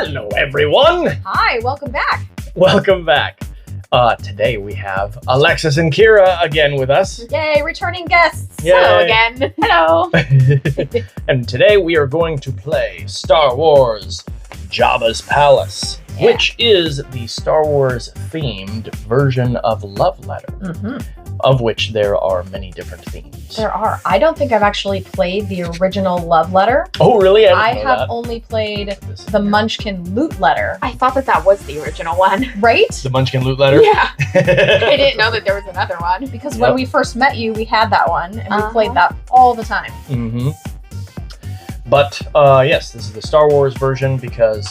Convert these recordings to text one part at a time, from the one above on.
Hello, everyone. Hi, welcome back. Welcome back. Today we have Alexis and Kira again with us. Yay, returning guests. Yay. Hello again. Hello. And today we are going to play Star Wars Jabba's Palace, which is the Star Wars themed version of Love Letter, of which there are many different themes. There are. I don't think I've actually played the original Love Letter. Oh, really? I have only played the Munchkin Loot Letter. I thought that was the original one. Right? The Munchkin Loot Letter? Yeah. I didn't know that there was another one. Because when we first met you, we had that one, and we played that all the time. But, yes, this is the Star Wars version because,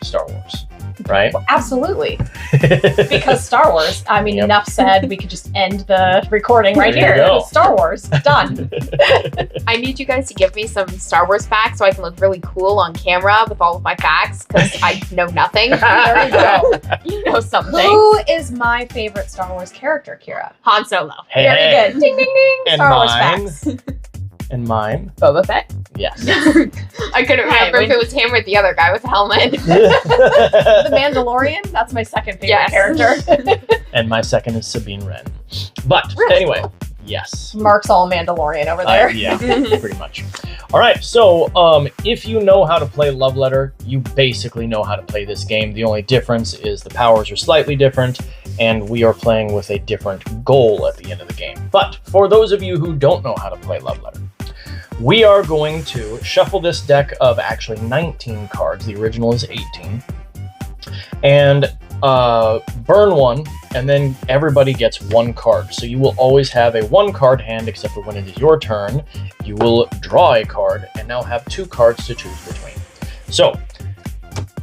Star Wars, right? Well, absolutely. Because Star Wars. Enough said. We could just end the recording right here. Star Wars. Done. I need you guys to give me some Star Wars facts so I can look really cool on camera with all of my facts, because I know nothing. There you go. You know something. Who is my favorite Star Wars character, Kira? Han Solo. Hey, Very hey. good. Ding, ding, ding. And Star Wars mine. facts. And mine? Boba Fett. Yes. I couldn't remember if it was him or the other guy with the helmet. The Mandalorian? That's my second favorite character. And my second is Sabine Wren. But anyway, yes. Mark's all Mandalorian over there. Yeah, pretty much. All right, so if you know how to play Love Letter, you basically know how to play this game. The only difference is the powers are slightly different, and we are playing with a different goal at the end of the game. But for those of you who don't know how to play Love Letter, we are going to shuffle this deck of actually 19 cards. The original is 18. And burn one, and then everybody gets one card. So you will always have a one card hand, except for when it is your turn. You will draw a card and now have two cards to choose between. So,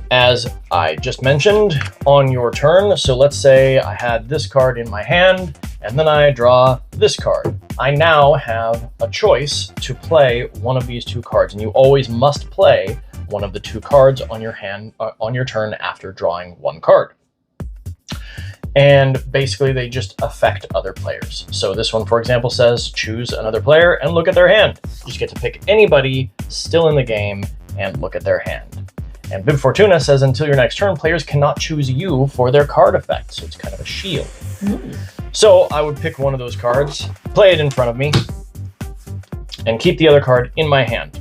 as I just mentioned, on your turn, so let's say I had this card in my hand, and then I draw this card. I now have a choice to play one of these two cards, and you always must play one of the two cards on your hand on your turn after drawing one card. And basically they just affect other players. So this one, for example, says choose another player and look at their hand. You just get to pick anybody still in the game and look at their hand. And Bib Fortuna says until your next turn, players cannot choose you for their card effect. So it's kind of a shield. So I would pick one of those cards, play it in front of me, and keep the other card in my hand.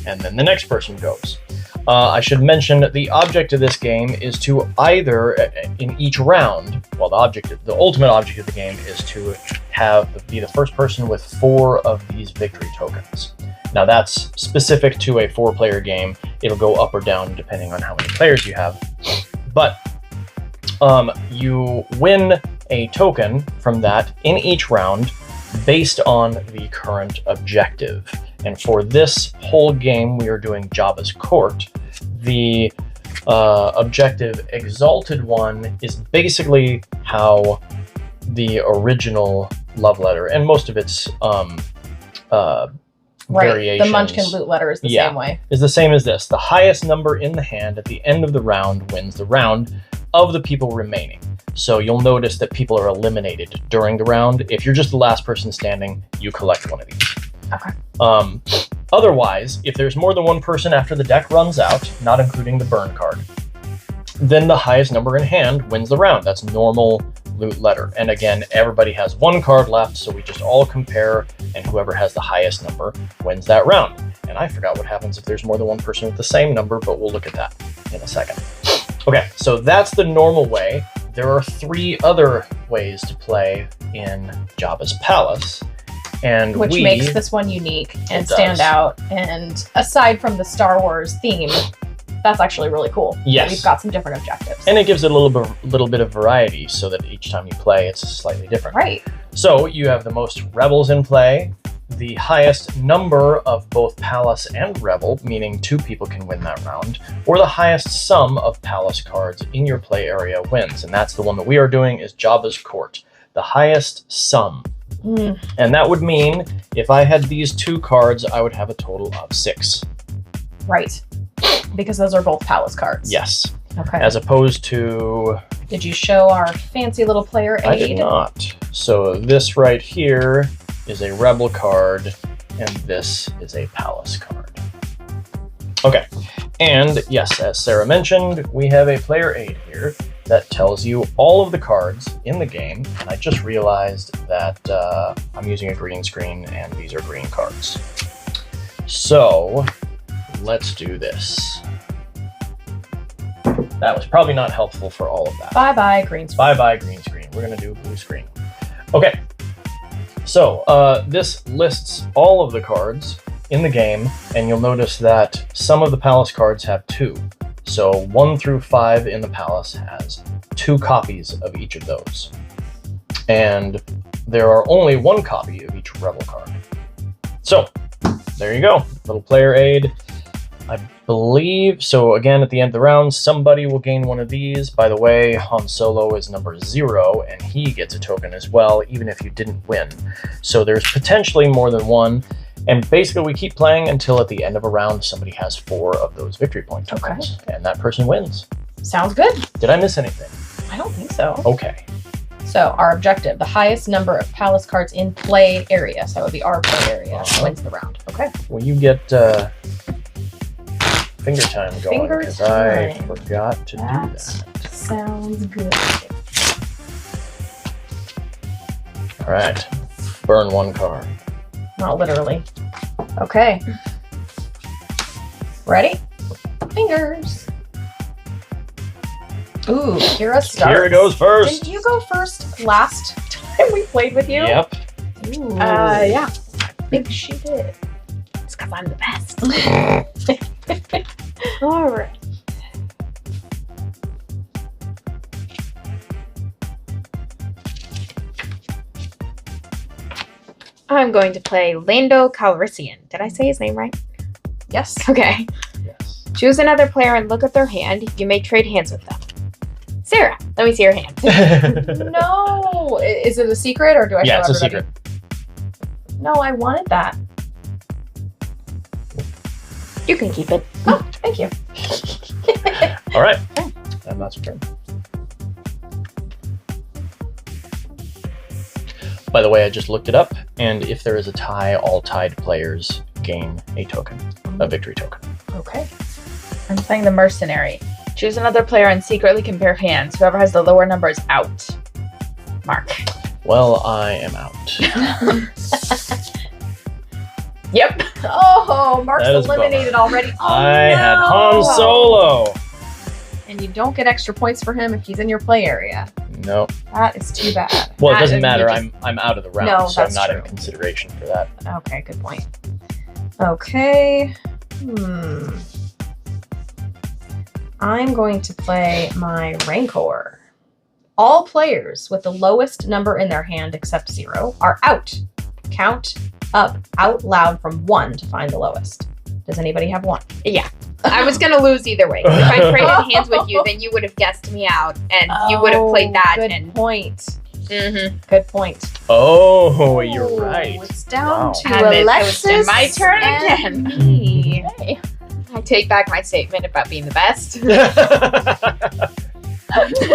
And then the next person goes. I should mention that the object of this game is to either, in each round, well, the ultimate object of the game is to be the first person with 4 of these victory tokens. Now that's specific to a 4-player game. It'll go up or down depending on how many players you have. But you win a token from that in each round based on the current objective. And for this whole game, we are doing Jabba's Court. The objective Exalted One is basically how the original Love Letter and most of its variations. The Munchkin Loot Letter is the same way. Is the same as this. The highest number in the hand at the end of the round wins the round of the people remaining. So you'll notice that people are eliminated during the round. If you're just the last person standing, you collect one of these. Okay. Otherwise, if there's more than one person after the deck runs out, not including the burn card, then the highest number in hand wins the round. That's normal Loot Letter. And again, everybody has one card left, so we just all compare, and whoever has the highest number wins that round. And I forgot what happens if there's more than one person with the same number, but we'll look at that in a second. Okay, so that's the normal way. There are 3 other ways to play in Jabba's Palace. And which makes this one unique and stand out. And aside from the Star Wars theme, that's actually really cool. Yes. We've got some different objectives. And it gives it a little bit of variety so that each time you play, it's slightly different. Right. So you have the most rebels in play, the highest number of both Palace and Rebel, meaning 2 people can win that round, or the highest sum of Palace cards in your play area wins. And that's the one that we are doing is Jabba's Court. The highest sum. And that would mean if I had these 2 cards, I would have a total of 6. Right. Because those are both Palace cards. Yes. Okay. As opposed to... Did you show our fancy little player aid? I did not. So this right here is a Rebel card, and this is a Palace card. Okay. And yes, as Sarah mentioned, we have a player aid here that tells you all of the cards in the game. And I just realized that I'm using a green screen and these are green cards. So let's do this. That was probably not helpful for all of that. Bye-bye, green screen. Bye-bye, green screen. We're going to do blue screen. Okay. So this lists all of the cards in the game, and you'll notice that some of the palace cards have 2. So 1 through 5 in the palace has 2 copies of each of those. And there are only 1 copy of each rebel card. So there you go. Little player aid. I believe, so again, at the end of the round, somebody will gain one of these. By the way, Han Solo is number 0, and he gets a token as well, even if you didn't win. So there's potentially more than one, and basically we keep playing until at the end of a round, somebody has 4 of those victory point tokens, and that person wins. Sounds good. Did I miss anything? I don't think so. Okay. So our objective, the highest number of palace cards in play area, so that would be our play area, wins the round. Okay. Well, you get finger time going, Finger because time. I forgot to do that. Sounds good. All right. Burn 1 card. Not literally. Okay. Ready? Fingers. Ooh, Kira starts. Kira goes first. Didn't you go first last time we played with you? Yep. Ooh. Yeah. I think she did. It's because I'm the best. All right. I'm going to play Lando Calrissian. Did I say his name right? Yes. Okay. Yes. Choose another player and look at their hand. You may trade hands with them. Sarah, let me see your hand. No. Is it a secret or do I show Yeah, it's a everybody? secret. No, I wanted that. You can keep it. Oh, thank you. All right. And that's your turn. By the way, I just looked it up, and if there is a tie, all tied players gain a token, a victory token. Okay. I'm playing the mercenary. Choose another player and secretly compare hands. Whoever has the lower number is out. Mark. Well, I am out. Yep. Oh, Mark's That is a eliminated already. Oh, I had no. Han Solo. And you don't get extra points for him if he's in your play area. No. That is too bad. Well, it That doesn't is- matter. you I'm out of the round, No, so I'm that's not true. in consideration for that. Okay, good point. Okay. I'm going to play my Rancor. All players with the lowest number in their hand except 0 are out. Count up out loud from 1 to find the lowest. Does anybody have 1? Yeah. I was going to lose either way. If I traded hands with you, then you would have guessed me out, and you would have played that. Good And point. mm-hmm. Good point. Oh, you're right. It's down Wow. to And it Alexis was my turn and again. me. I take back my statement about being the best. Or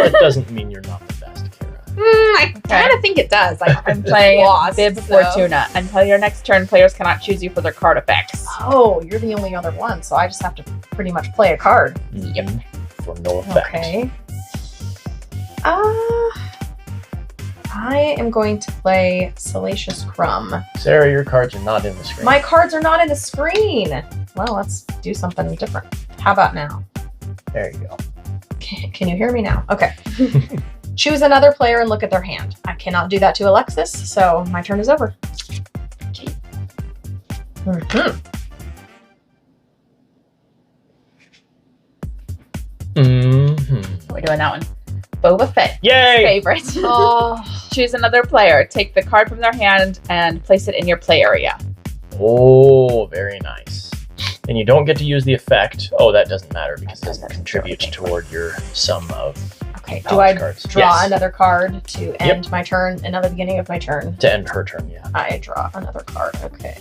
it doesn't mean you're not the best, Kara. I kind of think it does. I'm playing lost, Bib so- Fortuna. Until your next turn, players cannot choose you for their card effects. Oh, you're the only other one, so I just have to pretty much play a card. Yep. Mhm. For no effect. Okay. I am going to play Salacious Crumb. Sarah, your cards are not in the screen. My cards are not in the screen. Well, let's do something different. How about now? There you go. Can you hear me now? Okay. Choose another player and look at their hand. I cannot do that to Alexis, so my turn is over. Okay. We're doing that one. Boba Fett. Yay! Favorite. Oh, Choose another player. Take the card from their hand and place it in your play area. Oh, very nice. And you don't get to use the effect. Oh, that doesn't matter because it doesn't contribute toward your sum of okay. Do palace I cards. draw Yes. another card to end my turn, another beginning of my turn? To end her turn, yeah. I draw another card. Okay.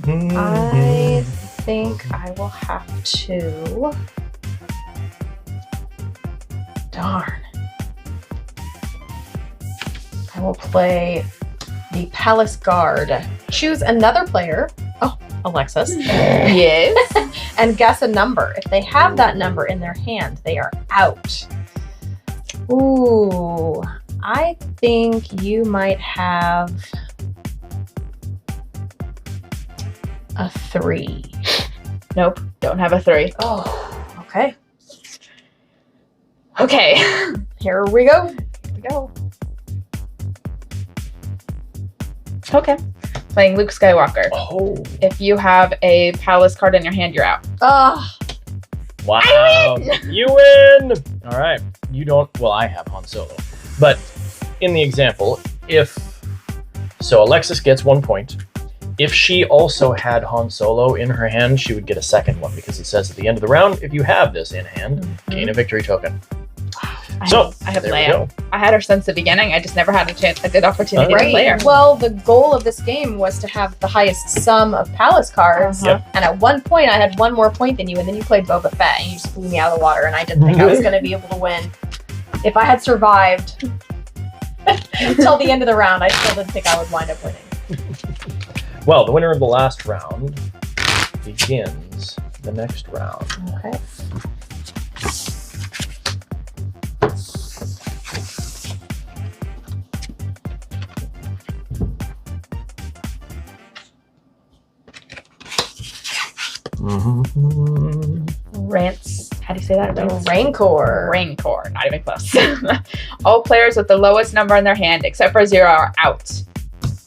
I think I will have to. Darn. I will play the Palace Guard. Choose another player. Oh, Alexis. Yes. And guess a number. If they have that number in their hand, they are out. Ooh, I think you might have a 3. Nope. Don't have a 3. Oh, okay. Okay. Here we go. Here we go. Okay. Playing Luke Skywalker. Oh, If you have a palace card in your hand, you're out. Oh, wow. I win! You win! All right. You don't, well, I have Han Solo. But in the example, so Alexis gets 1 point. If she also had Han Solo in her hand, she would get a second one because it says at the end of the round, if you have this in hand, gain a victory token. I have there we Leia. go. I had her since the beginning. I just never had a good opportunity to play her. right. Well, the goal of this game was to have the highest sum of palace cards. Yep. And at one point, I had 1 more point than you, and then you played Boba Fett, and you just blew me out of the water, and I didn't think I was going to be able to win. If I had survived until the end of the round, I still didn't think I would wind up winning. Well, the winner of the last round begins the next round. Okay. Rants. How do you say that? The Rancor. Rancor. Not even close. All players with the lowest number in their hand, except for 0, are out.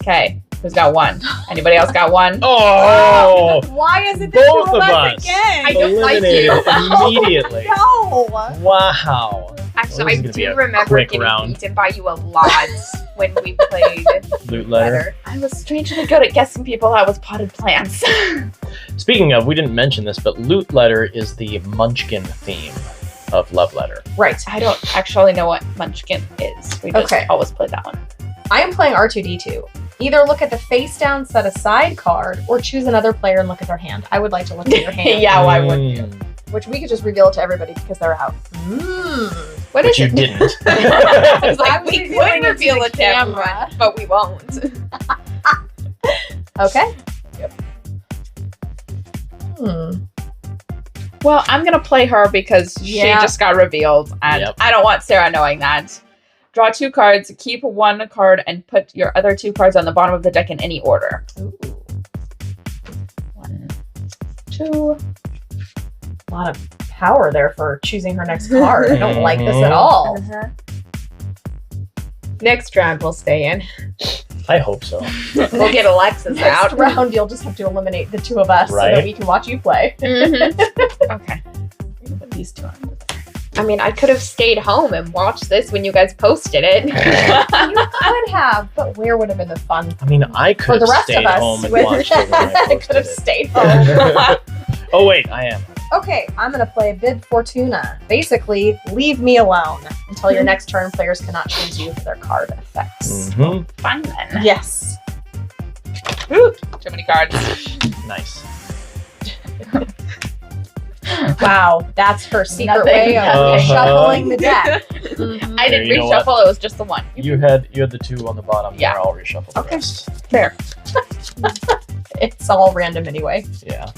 Okay. Who's got 1? Anybody else got 1? Oh! Why is it Both of us. again? I don't like Eliminated you. immediately. No. Wow. Actually, This I is gonna be do a remember quick getting round. beaten by you a lot when we played Loot letter. Letter. I was strangely good at guessing people out with potted plants. Speaking of, we didn't mention this, but Loot Letter is the Munchkin theme of Love Letter. Right. I don't actually know what Munchkin is. We just Okay. always play that one. I am playing R2D2. Either look at the face down set aside card or choose another player and look at their hand. I would like to look at your hand. Yeah, why wouldn't you? Which we could just reveal it to everybody because they're out. What But is you it? didn't. It's like I'm we revealing could it to reveal the it to everyone, but we won't. Okay. Yep. Well, I'm gonna play her because Yeah. she just got revealed, and Yep. I don't want Sarah knowing that. Draw 2 cards, keep 1 card, and put your other 2 cards on the bottom of the deck in any order. Ooh. 1, 2. A lot of power there for choosing her next card. I don't like this at all. Next round, we'll stay in. I hope so. We'll get Alexis Next out. round, you'll just have to eliminate the 2 of us so Right. that we can watch you play. Okay. Put these 2 on. I mean, I could have stayed home and watched this when you guys posted it. You could have, but where would have been the fun? I mean, I For could the have rest stayed of us, home and with- watched it when I I could posted have it. stayed home. Oh, wait, I am. Okay, I'm gonna play Bid Fortuna. Basically, leave me alone until your next turn. Players cannot choose you for their card effects. Mm-hmm. Fine then. Yes. Ooh, too many cards. Nice. Wow, that's her secret Nothing. way of Uh-huh. shuffling the deck. Mhm. I didn't you know what? reshuffle, it was just the 1. You had the 2 on the bottom. Yeah. There, I'll reshuffle the Okay. rest. Fair. It's all random anyway. Yeah.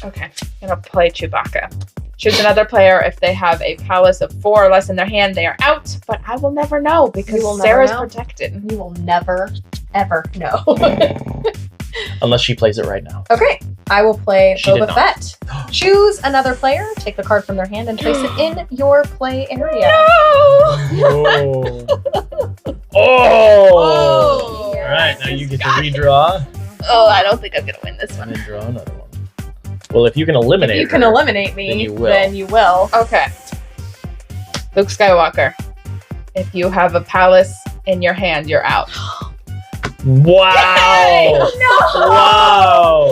Okay, I'm gonna play Chewbacca. Choose another player. If they have a palace of 4 or less in their hand, they are out. But I will never know because You will never Sarah's know. protected. You will never, ever know. Unless she plays it right now. Okay, I will play She did Boba not. Fett. Choose another player, take the card from their hand, and place it in your play area. Oh. Oh. Oh. All right, now you get to redraw Oh, I don't think I'm gonna win this and one. then draw another one. Well, if you can eliminate If you can her, eliminate me, then you will. then you will. Okay. Luke Skywalker. If you have a palace in your hand, you're out. Wow! No! Wow!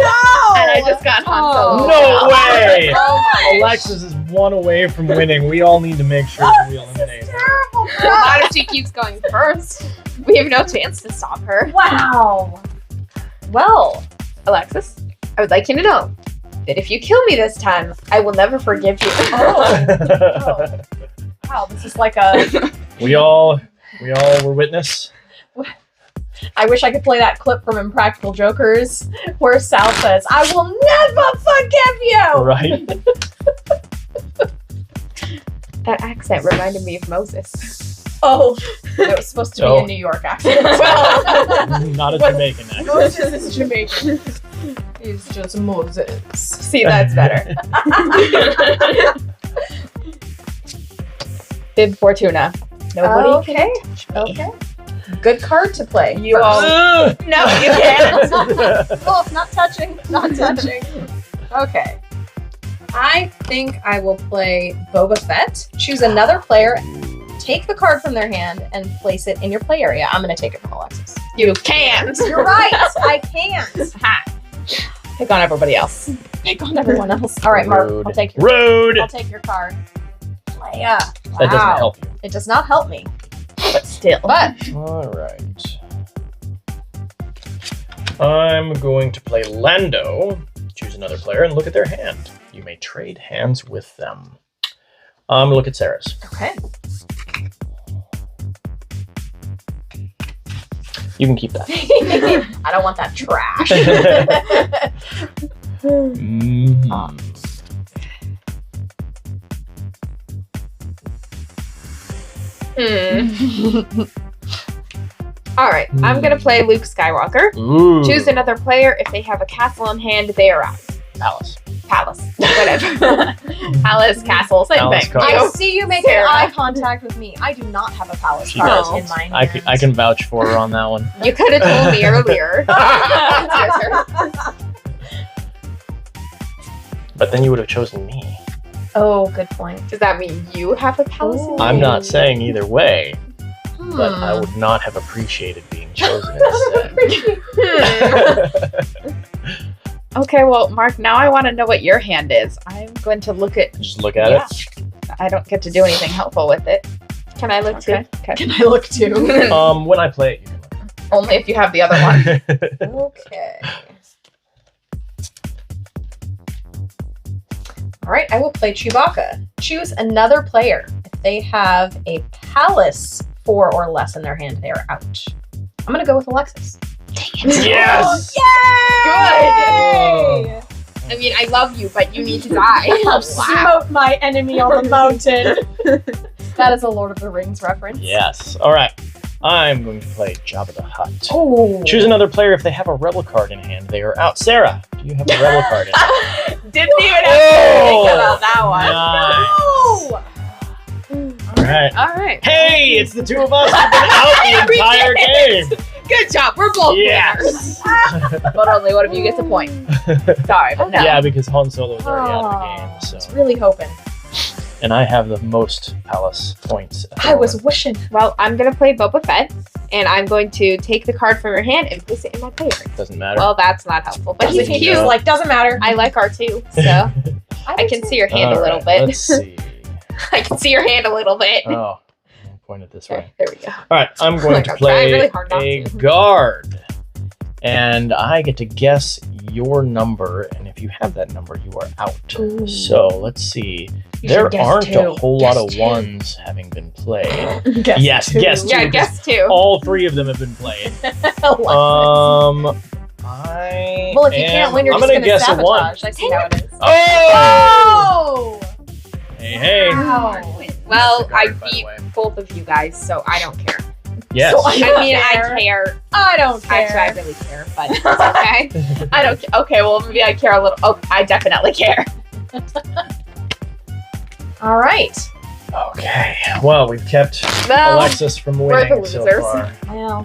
And I just got Han Solo. No way! Oh my Alexis is 1 away from winning. We all need to make sure we eliminate her. terrible. Not if she keeps going first. We have no chance to stop her. Wow. Well, Alexis, I would like you to know that if you kill me this time, I will never forgive you. oh. Wow, this is like a. We all were witness. I wish I could play that clip from Impractical Jokers where Sal says, "I will never forgive you." Right. That accent reminded me of Moses. Oh, it was supposed to be a New York accent. Well, Not a Jamaican accent. Moses is Jamaican. He's just Moses. See, that's better. Bib Fortuna. Nobody Okay. Okay. Good card to play. You all. Ugh. No, you can't. Oh, not touching. Not touching. Okay. I think I will play Boba Fett. Choose another player, take the card from their hand, and place it in your play area. I'm going to take it from Alexis. You can't. You're right. I can't. Ha. Pick on everybody else. Pick on everyone else. All right, Mark. Rude. I'll take your. Rude. I'll take your card. Leia. That doesn't help you. It does not help me. But still. But All right. I'm going to play Lando. Choose another player and look at their hand. You may trade hands with them. I'm gonna look at Sarah's. okay. You can keep that. I don't want that trash. Mhm. Alright, I'm gonna play Luke Skywalker. Ooh. Choose another player. If they have a castle in hand, they are out. Palace. Palace. Whatever. Palace, castle, same Palace thing. card. I see you making Sarah. eye contact with me. I do not have a palace She card doesn't. in my hand. I can vouch for her on that one. You could have told me earlier. It's your turn. But then you would have chosen me. Oh, good point. Does that mean you have a palace? in I'm hand? not saying either way, but Hmm. I would not have appreciated being chosen instead. Okay, well, Mark, now I want to know what your hand is. I'm going to look at. Just look at Yeah. it. I don't get to do anything helpful with it. Can I look Okay. too? Okay. Can I look too? When I play it, you can Only if you have the other one. look. Okay. All right, I will play Chewbacca. Choose another player. If they have a palace 4 or less in their hand, they are out. I'm gonna go with Alexis. Yes! Yay! I mean, I love you, but you need to die. I'll smote my enemy on the mountain. That is a Lord of the Rings reference. Yes. All right. I'm going to play Jabba the Hutt. Oh. Choose another player. If they have a rebel card in hand, they are out. Sarah, do you have a rebel card in hand? Didn't even have to think about that one. Nice. All right. All right. Hey, it's the two of us who've been out the We entire did game. Good job. We're both winners. Yes. But only one of you gets a point. Sorry, but no. Yeah, because Han Solo is already out of the game. I was So, really hoping. and I have the most palace points. at the I was moment. wishing. Well, I'm going to play Boba Fett, and I'm going to take the card from your hand and place it in my player. Doesn't matter. Well, that's not helpful, but he's Doesn't cute. Yeah. Like, doesn't matter. I like R2, so I can see your hand a All little right, bit. Let's see. I can see your hand a little bit. Oh, I'll point it this way. Okay, there we go. All right, I'm going to I'm trying play really hard not a to. guard. And I get to guess your number, and if you have that number, you are out. Ooh. So let's see. You There should guess aren't two. a whole lot of Guess two. ones having been played. Guess Yes, two. guess two. Yeah, I guess too. All three of them have been played. Alexis. I Well, if you can't win, you're I'm just gonna gonna guess a one. sabotage. I see how it is. Oh! Oh! Hey, hey. Wow. Well, That's a I guard, by the beat way. both of you guys, so I don't care. Yes. So I mean, I care. I don't care. Actually, I really care, but it's okay. I don't. Okay, well maybe I care a little. Oh, I definitely care. All right. Okay. Well, we've kept Well, Alexis from we're the winning so losers. far. Well,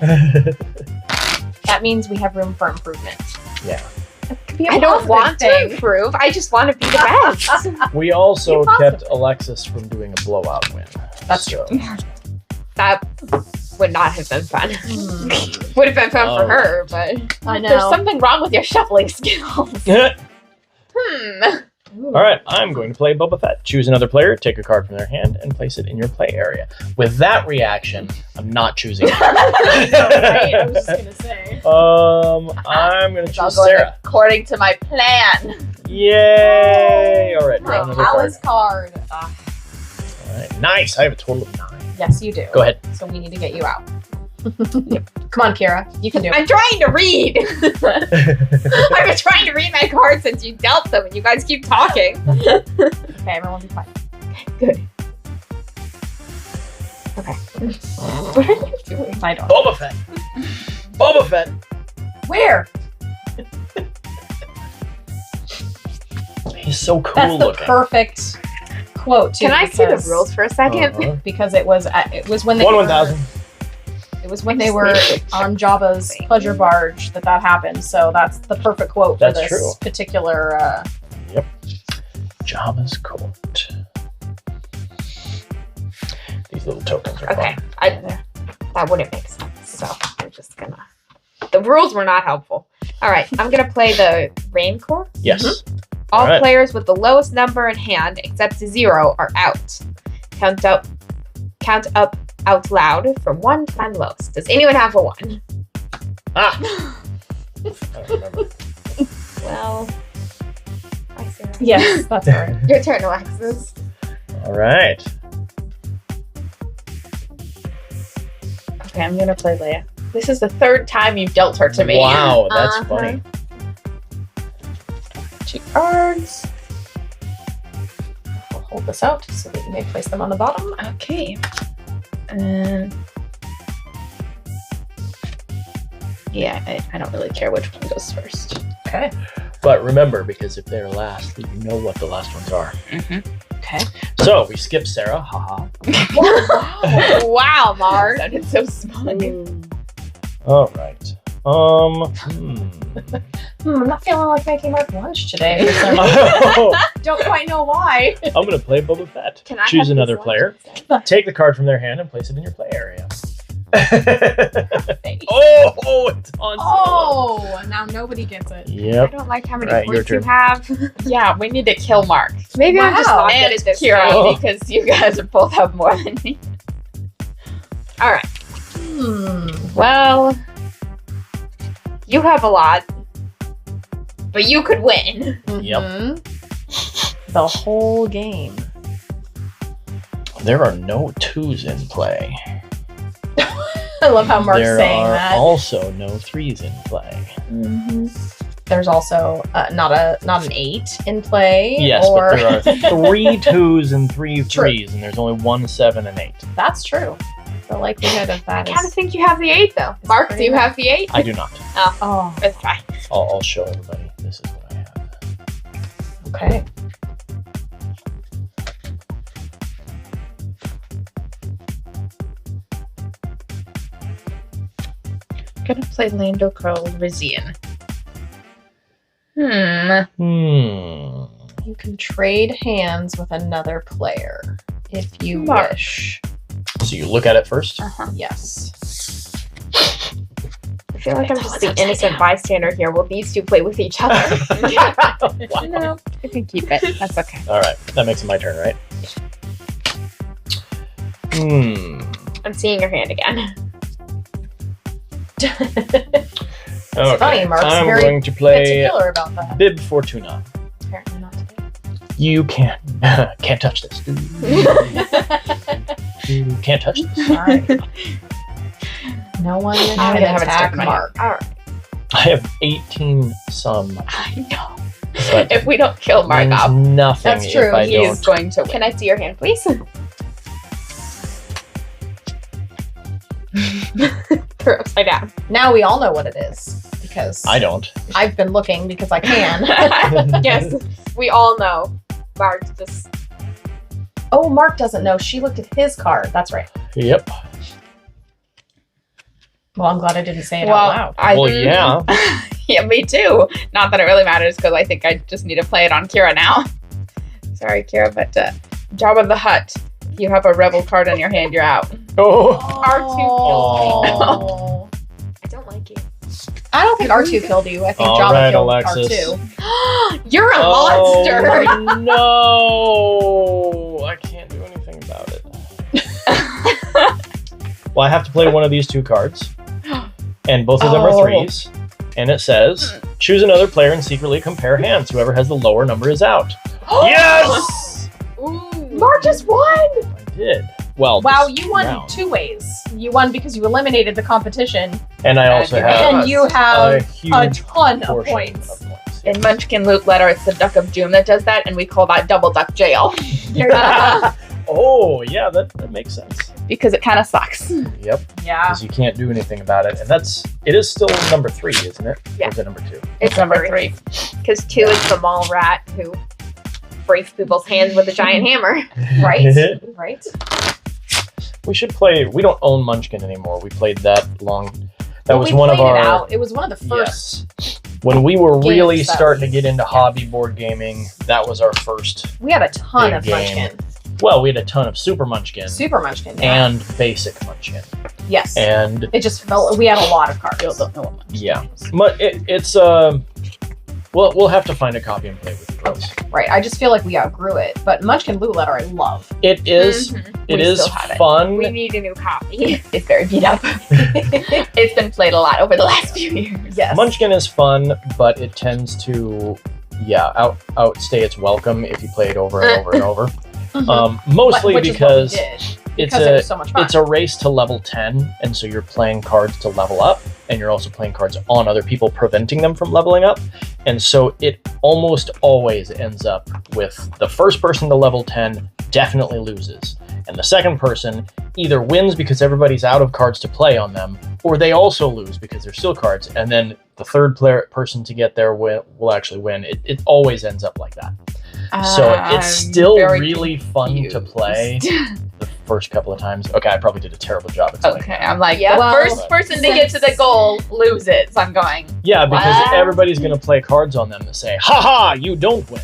that means we have room for improvement. Yeah. It could be a I don't positive want to thing. improve. I just want to be the best. We also Be kept Alexis from doing a blowout win. That's So- That would not have been fun. Hmm. Would have been fun Oh. for her, but I know. there's something wrong with your shuffling skills. All Ooh. right, I'm going to play Boba Fett. Choose another player, take a card from their hand, and place it in your play area. With that reaction, I'm not choosing. Right, I was just gonna say. I'm going to It's all choose going Sarah. according to my plan. Yay! All right, draw My another palace card. card. All right. Nice. I have a total of 9. Yes, you do. Go ahead. So we need to get you out. Come on, Kira. You can do it. I'm trying to read. I've been trying to read my cards since you dealt them, and you guys keep talking. Okay, everyone be quiet. Good. Okay. What are you doing? I don't. Boba Fett. Boba Fett. Where? He's so cool That's the looking. perfect quote. Too, Can I see the because- rules for a second? Uh-huh. Because it was when they 1,000. It was when they were on Jabba's pleasure barge that happened. So that's the perfect quote for That's this true. particular. Yep. Jabba's coat. These little tokens are Okay. fun. That wouldn't make sense. So I'm just gonna. The rules were not helpful. All right. I'm gonna play the Rancor. Yes. All All right. players with the lowest number in hand, except 0, are out. Count up out loud from 1 to find the lowest. Does anyone have a 1? Ah. I don't remember. Well, I see. Yes, that's right. Your turn, Alexis. All right. Okay, I'm gonna play Leia. This is the 3rd time you've dealt her to me. Wow, that's Uh-huh. funny. 2 cards. We'll hold this out so that you may place them on the bottom. Okay. And yeah, I don't really care which one goes first. Okay. But remember, because if they're last, you know what the last ones are. Okay. So we skip Sarah. Haha. Wow, Mark. Sounded so smug. All right. I'm not feeling like making Mark lunch today. So I'm don't quite know why. gonna play Boba Fett. Can I Choose have another this player. one? Take the card from their hand and place it in your play area. Face. Oh, it's on. Oh, now nobody gets it. I Yep. don't like how many Right, your points you turn. have. Yeah, we need to kill Mark. Maybe I'm just Wow. not And good at this. Kira, Oh. because you guys are both have more than me. All right. Well, You have a lot, but you could win. Yep. Mhm. The whole game. There are no 2s in play. I love how Mark's there saying are that. also no 3s in play. There's also not an 8 in play. Yes, or... but there are 3 2s and 3 True. 3s, and there's only 1 7 and 8. That's true. The likelihood of I that kind of is. think you have the 8, though. Mark, do you pretty have the 8? I do not. Oh, It's fine. I'll show everybody. This is what I have. okay. gonna play Lando Calrissian. You can trade hands with another player if you Mark. wish. So you look at it first. Yes. I feel like I'm just the innocent bystander here. Will these two play with each other? No, I can keep it. That's okay. All right, that makes it my turn, right? I'm seeing your hand again. Okay. funny, Mark's I'm very going to play Particular about that. Bib Fortuna. Apparently not today. You can't touch this. You can't touch this. All right. No one I can haven't attack started my- Mark. All right. I have 18 some. I know. But If we don't kill Mark means off, nothing That's true, if I he is don't. going to win. Can I see your hand, please? They're upside down. Now we all know what it is because I don't. I've been looking because I can. Yes, we all know. Mark just. Oh, Mark doesn't know. She looked at his card. That's right. Yep. Well, I'm glad I didn't say it Well, out loud. Well, yeah. Yeah, me too. Not that it really matters because I think I just need to play it on Kira now. Sorry, Kira, but Jabba the Hutt. If you have a rebel card in your hand, you're out. Oh. R2 Oh. I don't like you. I don't think R2 killed you. I think All Jabba right, killed Alexis. R2. You're a monster. Oh, no. I can't do anything about it. Well, I have to play one of these 2 cards. And both of them are Oh. 3s. And it says, choose another player and secretly compare hands. Whoever has the lower number is out. Yes! Ooh. Marcus won! I did. Well, Wow, this you won round. 2 ways. You won because you eliminated the competition, And I also And have and you a have a huge ton of portion points. of points. In Munchkin Loot Letter, it's the Duck of Doom that does that, and we call that Double Duck Jail Oh, yeah, that makes sense. because it kind of sucks. Yep, Yeah. because you can't do anything about it. And it is still number 3, isn't it? Yeah. Or is it number 2? It's Number 3. Because 2 is the mall rat who breaks people's hands with a giant hammer. Right? Right? We should play. We don't own Munchkin anymore. We played that long. That Well, was we one of played our. it out. It was one of the first. Yes. When we were games really that starting to we- get into hobby board gaming, that was our first. We had a ton Big of game. Munchkin. Well, we had a ton of Super Munchkin Super Munchkin. Yeah. and Basic Munchkin, Yes. and It just felt we had a lot of cards. Still don't know what Munchkin yeah, is. but it's we'll have to find a copy and play with the girls. Right. I just feel like we outgrew it. But Munchkin Loot Letter I love. It is. Mhm. It We is still have it. fun. We need a new copy. It's very beat up. It's been played a lot over the last few years. Yes. Munchkin is fun, but it tends to, outstay its welcome if you play it over and over and over. Mhm. Mostly Which is what we because did, it's because it was so much fun. it's a race to level 10, and so you're playing cards to level up, and you're also playing cards on other people, preventing them from leveling up. And so it almost always ends up with the first person to level 10 definitely loses. And the second person either wins because everybody's out of cards to play on them, or they also lose because there's still cards. And then the third person to get there will actually win. It always ends up like that. So I'm it's still very really fun to play the first couple of times. Okay, I probably did a terrible job explaining Okay, that. I'm like, Yeah, the well, first person to get to the goal loses. I'm going, Yeah, because What? everybody's going to play cards on them to say, haha, you don't win.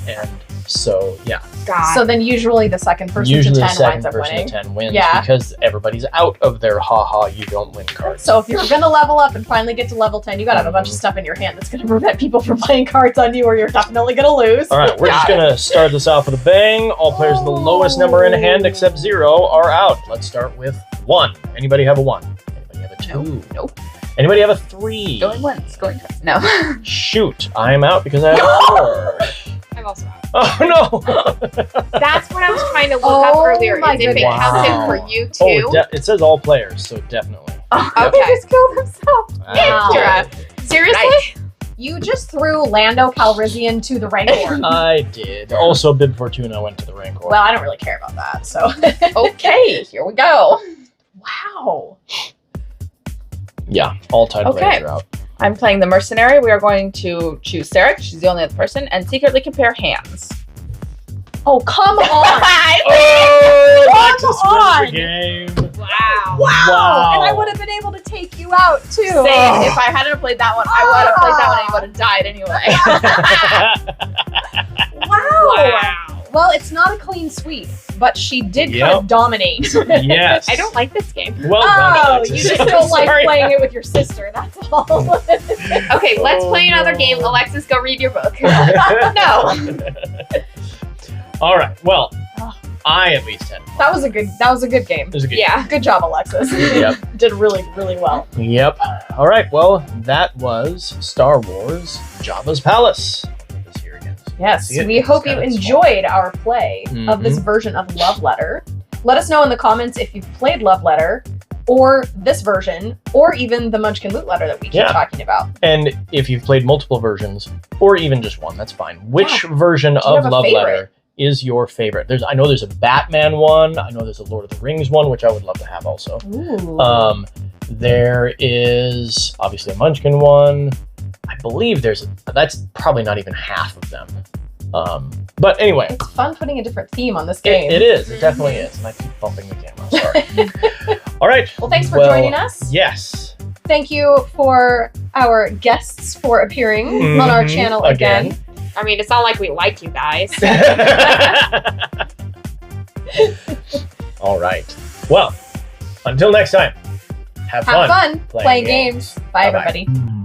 And so, yeah. God. So then usually the second person Usually to the 10 second winds up person winning. to 10 wins Yeah. because everybody's out of their haha, you don't win cards. So if you're going to level up and finally get to level 10, you got to have a bunch of stuff in your hand that's going to prevent people from playing cards on you or you're definitely going to lose. All right, we're just Got going to start this off with a bang. All players with the lowest number in hand except 0 are out. Let's start with 1. Anybody have a 1? Anybody have a 2? Nope. Anybody have a 3? going once, going twice. No. Shoot, I am out because I have a 4. I'm also out. Oh, no. That's what I was trying to look up Oh earlier. my Is if it goodness. counted Wow. for you too? Oh, it says all players, so definitely. Okay. He just killed himself. Wow. Extra. Seriously? You just threw Lando Calrissian to the Rancor. I did. Also, Bib Fortuna went to the Rancor. Well, I don't really care about that, so. Okay, here we go. Wow. Yeah, all tied Okay. players are out. I'm playing the mercenary. We are going to choose Sarah, 'cause she's the only other person, and secretly compare hands. Oh, come on. Oh, Come Alexis wins the game. Wow. Wow. And I would have been able to take you out, too. Same. If I hadn't played that one, I would have played that one and you would have died anyway. Wow. Wow. Well, it's not a clean sweep, but she did kind Yep. of dominate. Yes. I don't like this game. Well done, Oh, Alexis. you just don't like Sorry. playing it with your sister, that's all. Okay, let's Oh, play another no. game. Alexis, go read your book. No. All right. Well, I at least had fun. That was a good game. It was a good Yeah. Good job, Alexis. Yep. Did really, really well. Yep. All right. Well, that was Star Wars Jabba's Palace. I'll put this here again so you can Yes, see it. we It's hope you kinda small. enjoyed our play of this version of Love Letter. Let us know in the comments if you've played Love Letter, or this version, or even the Munchkin Loot Letter that we keep Yeah. talking about. And if you've played multiple versions, or even just one, that's fine. Which version you of have a Love favorite? Letter is your favorite? I know there's a Batman one. I know there's a Lord of the Rings one, which I would love to have also. Ooh. There is obviously a Munchkin one. I believe that's probably not even half of them. But anyway, It's fun putting a different theme on this game. it is. It definitely is. And I keep bumping the camera. Sorry. All right. Well, thanks for Well, joining us. Yes. Thank you for our guests for appearing on our Mhm, channel again. again. I mean, it's not like we like you guys. All right. Well, until next time, have Have fun fun playing games. games. Bye, Bye-bye. everybody.